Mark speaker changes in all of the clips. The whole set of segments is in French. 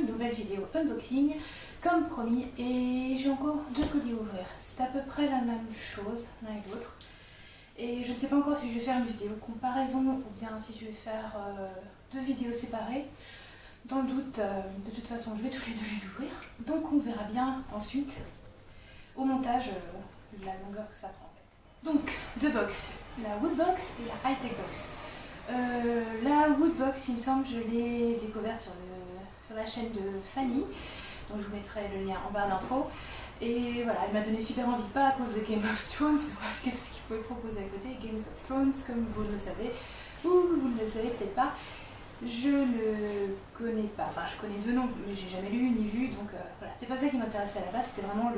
Speaker 1: une nouvelle vidéo unboxing comme promis et j'ai encore 2 colis à ouvrir. C'est à peu près la même chose l'un et l'autre et je ne sais pas encore si je vais faire une vidéo comparaison ou bien si je vais faire 2 vidéos séparées. Dans le doute, de toute façon je vais tous les deux les ouvrir, donc on verra bien ensuite au montage la longueur que ça prend en fait. Donc 2 box, la Woodbox et la High Tech Box. La Woodbox, il me semble, je l'ai découverte sur la chaîne de Fanny, donc je vous mettrai le lien en barre d'infos. Et voilà, elle m'a donné super envie, pas à cause de Game of Thrones, parce que ce qu'il pouvait proposer à côté, Game of Thrones, comme vous le savez, ou vous ne le savez peut-être pas, je ne connais pas, enfin je connais 2 noms, mais j'ai jamais lu ni vu, donc voilà, c'était pas ça qui m'intéressait à la base, c'était vraiment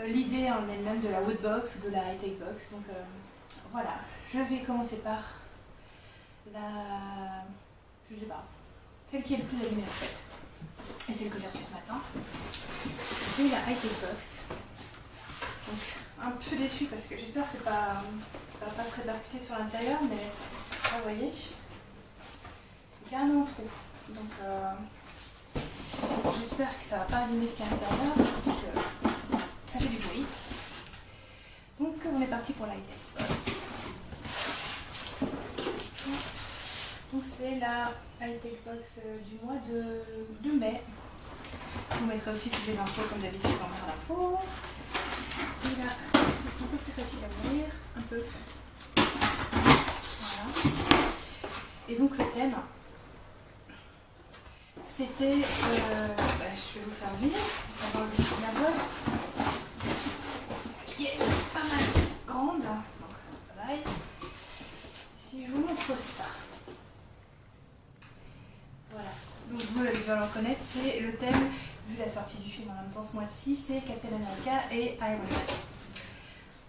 Speaker 1: l'idée en elle-même de la Woodbox ou de la High Tech Box. Donc voilà, je vais commencer par je sais pas, celle qui est le plus allumée en fait, et celle que j'ai reçue ce matin, c'est la High Tech Box. Donc un peu déçue parce que j'espère que ça va pas se répercuter sur l'intérieur, mais vous voyez, il y a un trou, donc j'espère que ça va pas abîmer ce qu'il y a à l'intérieur, donc ça fait du bruit. Donc on est parti pour la High Tech Box. Donc c'est la High Tech Box du mois de mai. Je vous mettrai aussi toutes les infos comme d'habitude en barre d'infos. Et là, c'est un peu plus facile à ouvrir, un peu. Voilà. Et donc le thème, c'était, je vais vous faire lire, avant la boîte, qui est pas mal grande. Donc pareil. Si je vous montre ça. Voilà, donc vous allez devoir le reconnaître, c'est le thème, vu la sortie du film en même temps ce mois-ci, c'est Captain America et Iron Man.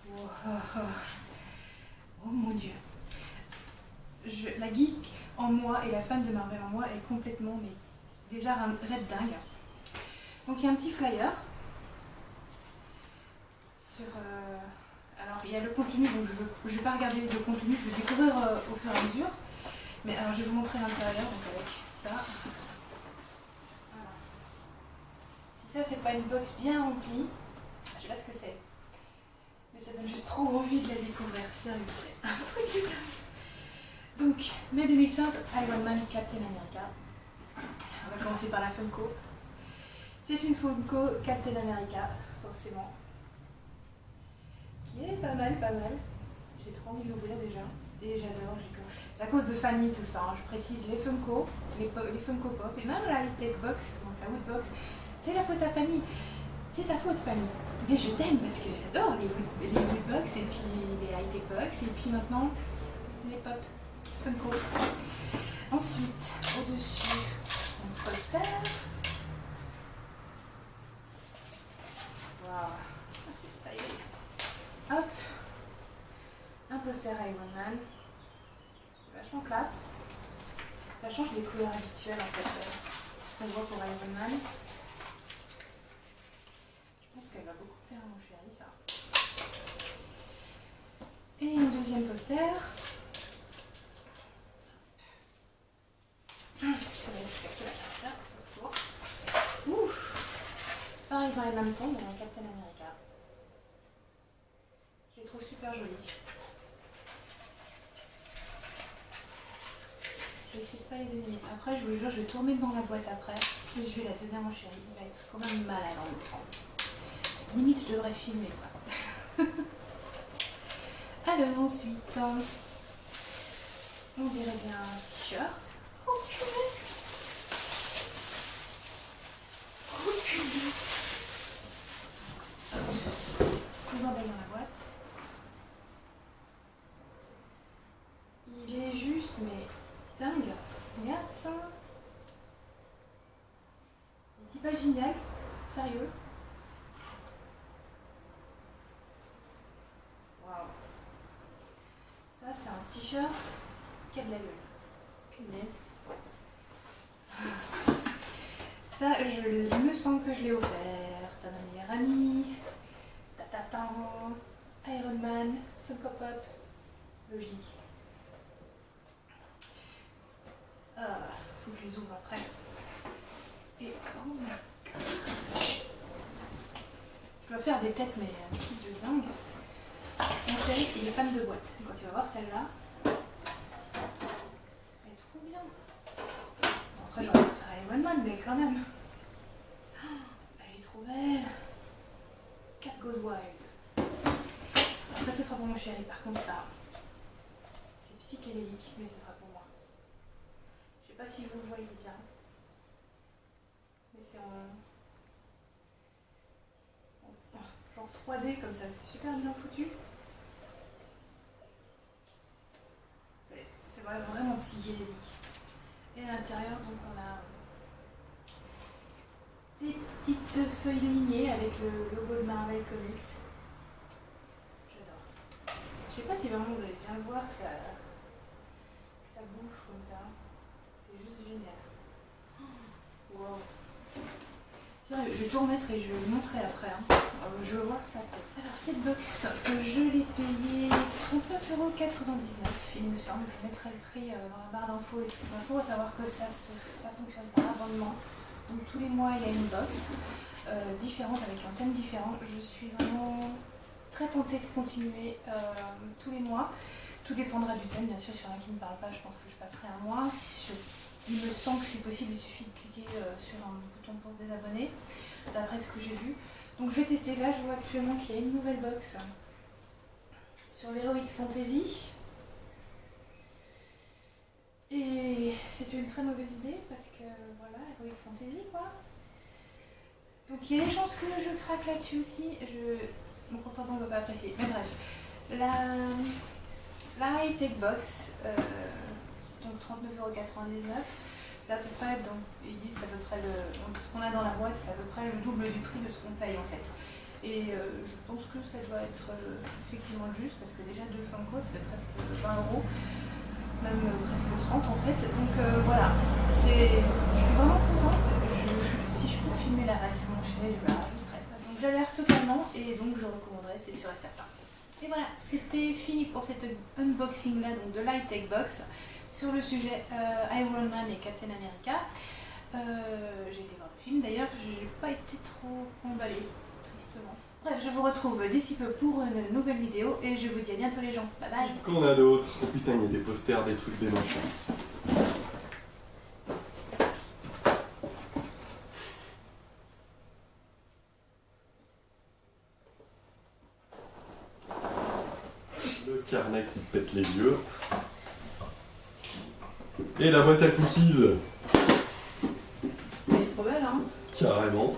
Speaker 1: Oh, oh, oh. Oh mon dieu. La geek en moi et la fan de Marvel en moi est complètement, mais déjà red dingue. Donc il y a un petit flyer sur... alors il y a le contenu, donc je ne vais pas regarder le contenu, je vais découvrir au fur et à mesure. Mais alors je vais vous montrer l'intérieur, donc avec ça. Voilà. Si ça c'est pas une box bien remplie, je sais pas ce que c'est. Mais ça donne juste trop envie de la découvrir, sérieux, c'est un truc bizarre. Donc, mai 2015, Iron Man, Captain America. On va commencer par la Funko. C'est une Funko Captain America, forcément. Qui est pas mal, pas mal. J'ai trop envie de l'ouvrir déjà. Et j'adore, c'est à cause de Fanny tout ça, hein. Je précise les Funko, les Funko Pop, et même la High Tech Box, donc la Woodbox, c'est la faute à Fanny. C'est ta faute Fanny. Mais je t'aime parce que j'adore les Woodbox et puis les High Tech Box et puis maintenant les Pop Funko. Ensuite, au-dessus, un poster. Waouh, c'est stylé. Hop, un poster Iron Man. C'est vachement classe. Ça change les couleurs habituelles en fait, ce qu'on voit pour Iron Man. Je pense qu'elle va beaucoup plaire à mon chéri ça. Et un deuxième poster. Ouf. Pareil dans les mêmes tons, mais un Captain America. Je les trouve super jolis. Je vais essayer de pas les éliminer. Après, je vous jure, je vais tout remettre dans la boîte après. Et je vais la donner à mon chéri. Il va être quand même malade en le temps. Limite, je devrais filmer quoi. Alors ensuite, on dirait bien un t-shirt. Oh punaise! Oh punaise! On va dans la boîte. Il est juste, mais dingue! Regarde ça! Il est pas génial, sérieux. Waouh! Ça, c'est un t-shirt qui a de la gueule. Punaise. Ça, il me semble que je l'ai offert à ma meilleure amie. Tatatan, Iron Man, Funko Pop, logique. Faut que je les ouvre après. faire des têtes, mais un truc de dingue. Mon chéri, il est fan de boîtes. Quand tu vas voir celle-là, elle est trop bien. Bon, après, j'aurais pu faire Iron Man, mais quand même. Elle est trop belle. Cat Goes Wild. Alors ça, ce sera pour mon chéri. Par contre, ça, c'est psychédélique, mais ce sera pour moi. Je sais pas si vous le voyez bien. Mais c'est en genre 3D comme ça, c'est super bien foutu. C'est vraiment psychédélique. Et à l'intérieur, donc on a des petites feuilles lignées avec le logo de Marvel Comics. J'adore. Je sais pas si vraiment vous allez bien le voir que ça bouge comme ça. C'est juste génial. Wow. Sérieux, je vais tout remettre et je vais vous montrer après. Hein. Je veux voir sa tête. Alors cette box, je l'ai payée 39,99 €, il me semble. Je mettrai le prix dans la barre d'infos et tout l'info, à savoir que ça fonctionne par abonnement. Donc tous les mois il y a une box différente avec un thème différent. Je suis vraiment très tentée de continuer tous les mois. Tout dépendra du thème, bien sûr. Sur un qui ne me parle pas, je pense que je passerai un mois. Il me semble que c'est possible, il suffit de cliquer sur un bouton pour se désabonner, d'après ce que j'ai vu. Donc je vais tester. Là, je vois actuellement qu'il y a une nouvelle box sur l'Heroic Fantasy. Et c'est une très mauvaise idée parce que voilà, Heroic Fantasy quoi. Donc il y a des chances que je craque là-dessus aussi. Mon compte ne va pas apprécier. Mais bref. La high-tech box, donc 39,99 €, c'est à peu près, donc, ils disent à peu près donc ce qu'on a dans la boîte, c'est à peu près le double du prix de ce qu'on paye en fait. Et je pense que ça doit être effectivement juste, parce que déjà 2 Funko, ça fait presque 20 €, même presque 30 en fait. Donc voilà, je suis vraiment contente. Si je peux filmer la réaction de mon chéri, je la rajouterai. Donc j'adhère totalement et donc je recommanderais, c'est sûr et certain. Et voilà, c'était fini pour cet unboxing là, donc de l'high-tech box sur le sujet Iron Man et Captain America. J'ai été voir le film d'ailleurs, j'ai pas été trop emballée, tristement. Bref, je vous retrouve d'ici peu pour une nouvelle vidéo et je vous dis à bientôt les gens. Bye bye.
Speaker 2: Qu'on a d'autres. Oh putain, il y a des posters, des trucs, des machins. Le carnet qui pète les yeux. Et la boîte à cookies.
Speaker 1: Elle est trop belle hein.
Speaker 2: Carrément.